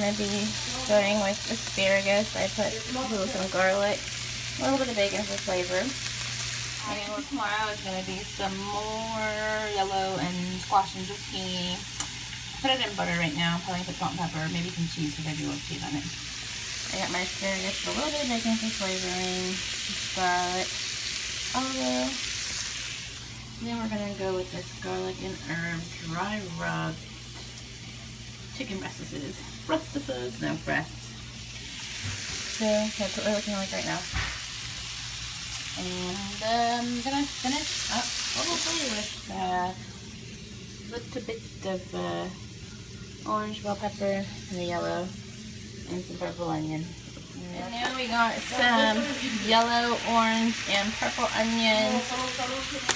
going to be going with asparagus. I put some garlic, a little bit of bacon for flavor. And tomorrow is going to be some more yellow and squash and zucchini. Put it in butter right now. Probably put salt and pepper, maybe some cheese because I do love cheese on it. I got my asparagus, a little bit of bacon for flavoring, garlic, olive. Then we're going to go with this garlic and herb dry rub chicken rustices. No breasts. So that's what we're looking like right now. And I'm going to finish up probably with a little bit of orange bell pepper and the yellow and some purple onion. And now we got some yellow, orange, and purple onions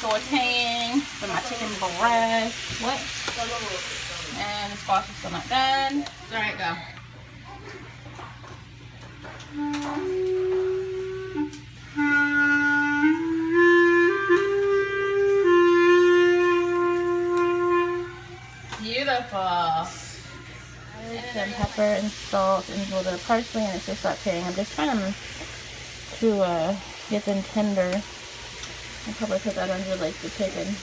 sauteing for my chicken breast. What? And the squash is still not done. Alright, go. Beautiful. Some pepper and salt and a little bit of parsley, and it's just sauteing. I'm just trying to get them tender. I'll probably put that under like the chicken.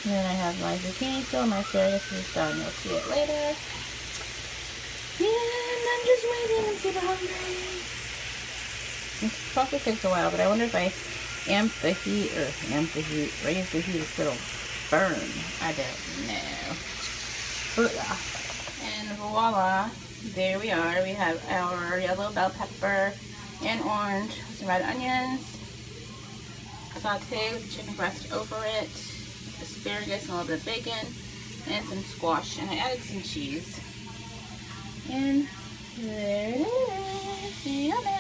And then I have my zucchini still. My asparagus is done. You'll see it later. And I'm just waiting. I'm super hungry. This process takes a while, but I wonder if I raise the heat, if it'll burn. I don't know. But yeah. And voila, there we are. We have our yellow bell pepper and orange with some red onions. Saute with the chicken breast over it. Asparagus and a little bit of bacon. And some squash. And I added some cheese. And there it is. Yummy!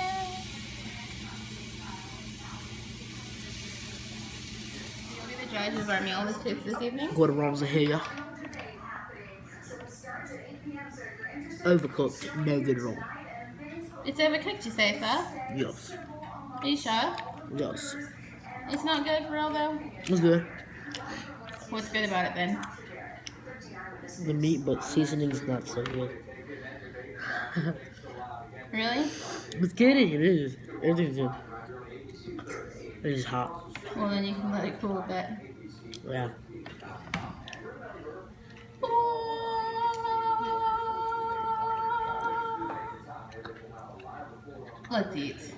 You'll be the judge of our meal this evening. Gordon Ramsay here. Overcooked, no good at all. It's overcooked, you say, sir? Yes. Are you sure? Yes. It's not good for real, though? It's good. What's good about it, then? The meat, but seasoning's not so good. Really? It's good, it is. Everything's good. It's just hot. Well, then you can let it cool a bit. Yeah. Let's eat.